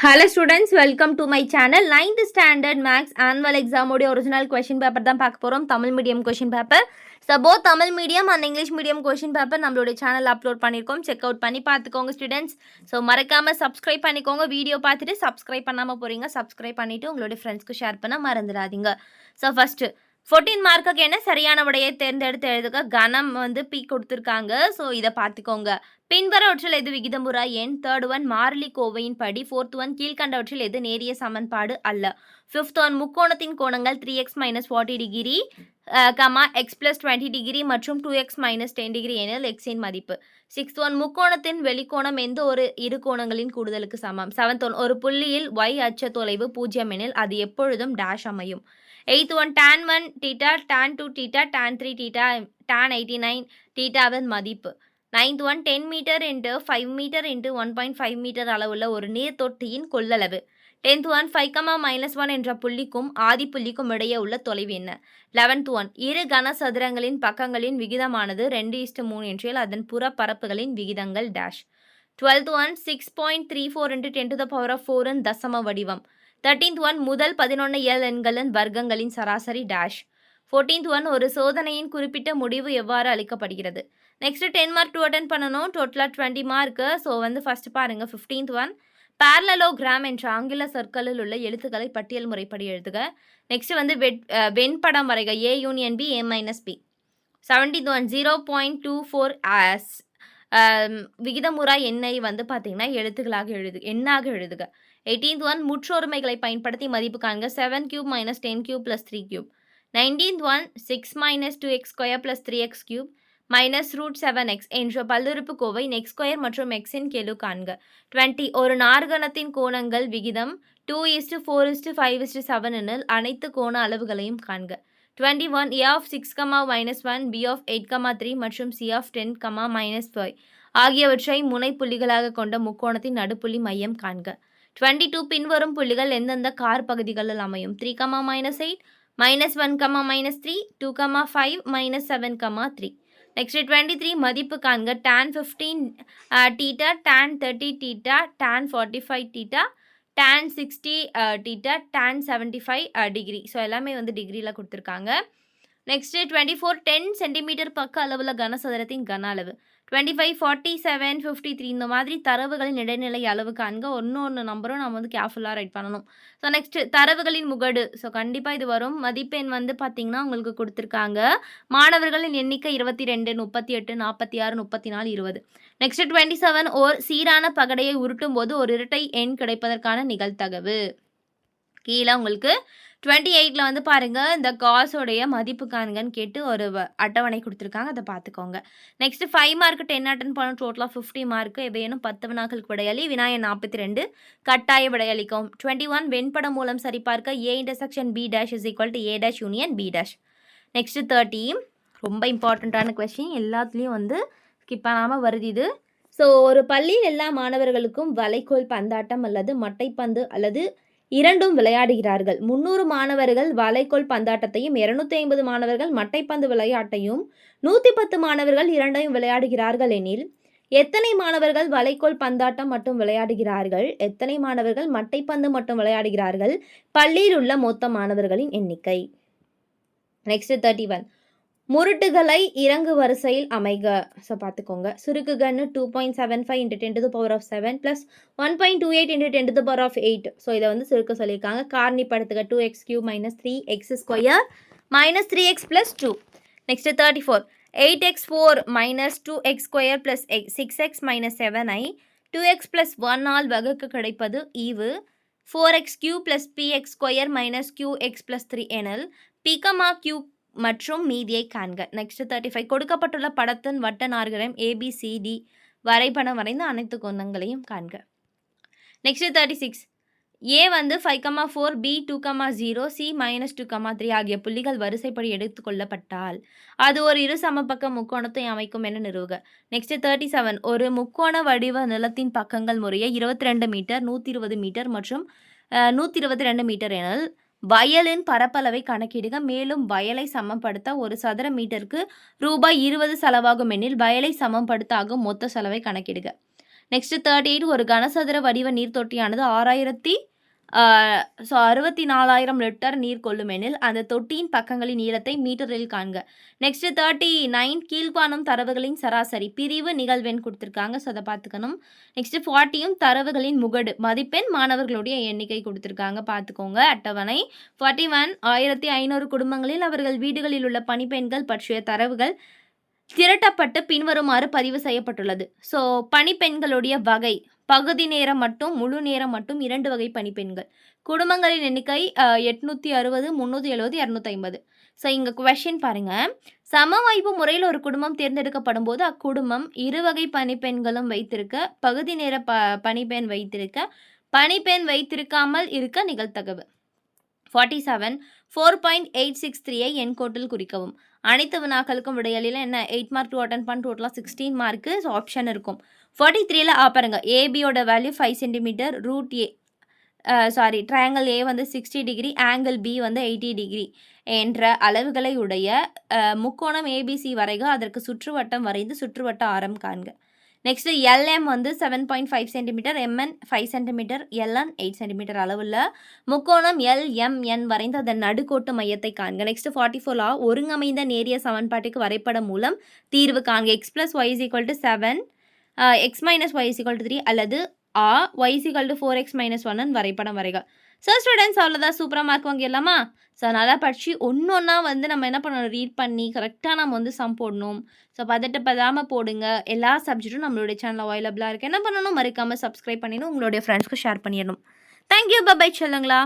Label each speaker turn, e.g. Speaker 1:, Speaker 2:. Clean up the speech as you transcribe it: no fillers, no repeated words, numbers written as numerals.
Speaker 1: Hello students, welcome to my channel. 9th standard maths annual exam உடைய original question paper தான் பார்க்க போறோம். Tamil medium question paper. So both Tamil medium and English medium question paper நம்மளுடைய channel upload பண்ணியிருக்கோம். Check out பண்ணி பார்த்துக்கோங்க students. So மறக்காம subscribe பண்ணிக்கோங்க. வீடியோ பார்த்துட்டு சப்ஸ்கிரைப் பண்ணாமல் போறீங்க. சப்ஸ்கிரைப் பண்ணிட்டு உங்களுடைய ஃப்ரெண்ட்ஸ்க்கு ஷேர் பண்ண மறந்துடாதீங்க. ஸோ ஃபர்ஸ்ட் 14 மார்க்குக்கு என்ன சரியான விடையை தேர்ந்தெடுத்து எழுதுக. கணம் வந்து பி கொடுத்துருக்காங்க. ஸோ இதை பார்த்துக்கோங்க. பின்வரவற்றில் எது விகிதமுறா எண்? தேர்ட் ஒன் மாறிலி கோவையின் படி. ஃபோர்த் ஒன் கீழ்கண்டவற்றில் எது நேரிய சமன்பாடு அல்ல? ஃபிஃப்த் ஒன் முக்கோணத்தின் கோணங்கள் 3x - 40 டிகிரி எக்ஸ் + 20 டிகிரி மற்றும் 2x - 10 டிகிரி எனில் எக்ஸின் மதிப்பு. சிக்ஸ்த் ஒன் முக்கோணத்தின் வெளிக்கோணம் எந்த ஒரு இரு கோணங்களின் கூடுதலுக்கு சமம்? செவன்த் ஒன் ஒரு புள்ளியில் y அச்ச தொலைவு 0 எனில் அது எப்பொழுதும் டேஷ் அமையும். Eighth one tan 1 theta tan 2 theta tan 3 theta tan 89 தீட்டாவின் மதிப்பு. Ninth one 10 metre into 5 metre into 1.5 metre அளவுள்ள ஒரு நீர் தொட்டியின் கொள்ளளவு. 10th ஒன் 5, -1 என்ற புள்ளிக்கும் ஆதி புள்ளிக்கும் இடையே உள்ள தொலைவு என்ன? 11th ஒன் இரு கனசதுரங்களின் பக்கங்களின் விகிதமானது 2:3 என்றால் அதன் புற பரப்புகளின் விகிதங்கள் டேஷ். 12th ஒன் 6.34 × 10⁴ இன் தசம வடிவம். 13th ஒன் முதல் 11 இயல் எண்களின் வர்க்கங்களின் சராசரி டேஷ். 14th ஒன் ஒரு சோதனையின் குறிப்பிட்ட முடிவு எவ்வாறு அளிக்கப்படுகிறது? நெக்ஸ்ட் 10 மார்க் டூ அட்டன் பண்ணணும். டோட்டலாக 20 மார்க்கு. ஸோ வந்து ஃபர்ஸ்ட் பாருங்கள். 15th ஒன் பேரலலோகிராம் என்ற ஆங்கில சொற்களில் உள்ள எழுத்துக்களை பட்டியல் முறைப்படி எழுதுக. நெக்ஸ்ட் வந்து வெண்படம் வரைக. A union B A - B. 17th one 0.24 விகிதமுறா எண்ணை வந்து பார்த்தீங்கன்னா எழுத்துக்களாக எண்ணாக எழுதுக. 18th ஒன் முற்றொருமைகளை பயன்படுத்தி மதிப்பு காண்க. 7³ - 10³ + 3³. 19th one 6 - 2x² + 3x³ -√7x என்ற பல்லுறுப்புக்கோவை x² மற்றும் x-இன் கெழு காண்க. 20 ஒரு நாற்கரத்தின் கோணங்கள் விகிதம் 2:4:5:7 எனில் அனைத்து கோண அளவுகளையும் காண்க. 21 a of 6, -1 b of 8, 3 மற்றும் c of 10, -5 ஆகியவற்றை முனை புள்ளிகளாக கொண்ட முக்கோணத்தின் நடுப்புள்ளி மையம் காண்க. 22 பின்வரும் புள்ளிகள் எந்தெந்த கார் பகுதிகளில் அமையும்? 3, -8, -1, -3, 2, 5, -7, 3. நெக்ஸ்ட் 23 மதிப்பு காண்க. tan 15 theta tan 30 theta tan 45 theta tan 60 theta tan 75 degree. So எல்லாமே வந்து டிகிரியில் கொடுத்துருக்காங்க. நெக்ஸ்ட் 24 10 சென்டிமீட்டர் பக்க அளவில் கனசதுரத்தின் கன அளவு. 25 47 53 இந்த மாதிரி தரவுகளின் இடைநிலை அளவு காண்க. ஒன்று நம்பரும் நம்ம வந்து கேர்ஃபுல்லாக ரைட் பண்ணணும். ஸோ நெக்ஸ்ட் தரவுகளின் முகடு. ஸோ கண்டிப்பாக இது வரும். மதிப்பெண் வந்து பார்த்தீங்கன்னா உங்களுக்கு கொடுத்துருக்காங்க. மாணவர்களின் எண்ணிக்கை 22 38 46 34 20. நெக்ஸ்ட் 27 ஓர் சீரான பகடையை உருட்டும் போது ஒரு இரட்டை எண் கிடைப்பதற்கான நிகழ்தகவு. கீழே உங்களுக்கு 28ல் வந்து பாருங்கள் இந்த காசோடைய மதிப்பு காண்கன்னு கேட்டு ஒரு அட்டவணை கொடுத்துருக்காங்க. அதை பார்த்துக்கோங்க. நெக்ஸ்ட் 5 மார்க் 10 அட்டன் பண்ணணும். டோட்டலாக 50 மார்க்கு. இவையேனும் 10 வினாக்களுக்கு விடையளி. வினாயன் 42 கட்டாய விடையளிக்கும். 21 வெண்படம் மூலம் சரிபார்க்க A × B' = A' union B'. Next 30 ரொம்ப இம்பார்ட்டண்ட்டான கொஸ்டின். எல்லாத்துலேயும் வந்து ஸ்கிப் பண்ணாமல் வருது இது. ஸோ ஒரு பள்ளியில் எல்லா மாணவர்களுக்கும் வலைக்கோல் பந்தாட்டம் அல்லது மட்டைப்பந்து அல்லது இரண்டும் விளையாடுகிறார்கள். 300 மாணவர்கள் வலைக்கோல் பந்தாட்டத்தையும் 250 மாணவர்கள் மட்டைப்பந்து விளையாட்டையும் 110 மாணவர்கள் இரண்டையும் விளையாடுகிறார்கள் எனில் எத்தனை மாணவர்கள் வலைக்கோல் பந்தாட்டம் மட்டும் விளையாடுகிறார்கள்? எத்தனை மாணவர்கள் மட்டைப்பந்து மட்டும் விளையாடுகிறார்கள்? பள்ளியில் உள்ள மொத்த மாணவர்களின் எண்ணிக்கை. நெக்ஸ்ட் 31 முருட்டுகளை இறங்கு வரிசையில் அமைக. ஸோ பார்த்துக்கோங்க. சுருக்குகன்னு 2.75 × 10⁻7 + 1.28 × 10⁸. ஸோ இதை வந்து சுருக்க சொல்லியிருக்காங்க. காரணிப்படுத்துக. 2x³ - 3x² - 3x + 2. Next 34 8x4 - 2x² + 6x - 7 ஐ 2x + 1 ஆல் வகுக்க கிடைப்பது ஈவு. 4x³ + px² - qx + 3 எனில் p, q மற்றும் மீதியை காண்க. நெக்ஸ்ட் 35 கொடுக்கப்பட்டுள்ள படத்தின் வட்ட நாற்கரம் ABCD வரைபடம் வரைந்து அனைத்து கோணங்களையும் காண்க. நெக்ஸ்ட் 36 A வந்து 5, 4 B 2, 0 C -2, 3 ஆகிய புள்ளிகள் வரிசைப்படி எடுத்துக்கொள்ளப்பட்டால் அது ஒரு இரு சமபக்க முக்கோணத்தை அமைக்கும் என நிறுவுக. நெக்ஸ்ட் 37 ஒரு முக்கோண வடிவ நிலத்தின் பக்கங்கள் முறையே 22 மீட்டர் 120 மீட்டர் மற்றும் 122 மீட்டர் எனில் வயலின் பரப்பளவை கணக்கிடுக. மேலும் வயலை சமப்படுத்த ஒரு சதுர மீட்டருக்கு ரூபாய் 20 செலவாகும் எனில் வயலை சமப்படுத்த ஆகும் மொத்த செலவை கணக்கிடுக. நெக்ஸ்ட் 38 ஒரு கனசதுர வடிவ நீர்த்தொட்டியானது 64,000 லிட்டர் நீர் கொள்ளுமெனில் அந்த தொட்டியின் பக்கங்களின் நீளத்தை மீட்டரில் காண்க. நெக்ஸ்ட் 39 கீழ்காணும் தரவுகளின் சராசரி பிரிவு நிகழ்வெண் கொடுத்துருக்காங்க. ஸோ அதை பார்த்துக்கணும். நெக்ஸ்ட் 40யும் தரவுகளின் முகடு மதிப்பெண் மாணவர்களுடைய எண்ணிக்கை கொடுத்துருக்காங்க. பார்த்துக்கோங்க. அட்டவணை 41 1500 குடும்பங்களில் அவர்கள் வீடுகளில் உள்ள பணிப்பெண்கள் பற்றிய தரவுகள் திரட்டப்பட்டு பின்வருமாறு பதிவு செய்யப்பட்டுள்ளது. ஸோ பணிப்பெண்களுடைய வகை பகுதி நேரம் மட்டும் முழு நேரம் மட்டும் 2 வகை பணிப்பெண்கள். குடும்பங்களின் எண்ணிக்கை 860 370 250. ஸோ இங்கே கொஷின் பாருங்க. சம வாய்ப்பு முறையில் ஒரு குடும்பம் தேர்ந்தெடுக்கப்படும் போது அக்குடும்பம் 2 வகை பணிப்பெண்களும் வைத்திருக்க பகுதி நேர பணிப்பெண் வைத்திருக்க பணிப்பெண் வைத்திருக்காமல் இருக்க நிகழ்தகவு. 47 4.863ஐ எண்கோட்டில் குறிக்கவும். அனைத்து வினாக்களுக்கும் விடையளில என்ன 8 மார்க் டூ அட்டன் பண்ண டோட்டலாக 16 மார்க்கு. ஸோ ஆப்ஷன் இருக்கும். 43ல் பாருங்க ஏபியோட value 5 centimetre root triangle A வந்து 60 டிகிரி ஆங்கிள் பி வந்து 80 டிகிரி என்ற அளவுகளை உடைய முக்கோணம் ஏபிசி வரைக. அதற்கு சுற்றுவட்டம் வரைந்து சுற்றுவட்ட ஆரம் காண்க. நெக்ஸ்ட் எல்எம் வந்து 7.5 centimetre M N 5 centimetre L N 8 centimetre அளவுள்ள முக்கோணம் எல்எம்என் வரைந்து அதன் நடுக்கோட்டு மையத்தை காண்க. நெக்ஸ்ட் 44 ஒருங்கமைந்த நேரிய சமன்பாட்டுக்கு வரைபடம் மூலம் தீர்வு காண்க. x + y = 7 x - y = 3 அல்லது y = 4x - 1 வரைபடம் வரைக. ஸோ ஸ்டூடெண்ட்ஸ் அவ்வளோதான். சூப்பராக மார்க் வாங்கிடலாமா? ஸோ நல்லா படித்து ஒன்றா வந்து நம்ம என்ன பண்ணணும் ரீட் பண்ணி கரெக்டாக நம்ம வந்து சம் போடணும். ஸோ பதட்டப்படாமல் போடுங்க. எல்லா சப்ஜெக்ட்டும் நம்மளுடைய சேனலில் அவைலபிளாக இருக்குது. என்ன பண்ணணும் மறக்காமல் சப்ஸ்கிரைப் பண்ணிடணும். உங்களுடைய ஃப்ரெண்ட்ஸ்க்கு ஷேர் பண்ணிடணும். Thank you bye செல்லுங்களா.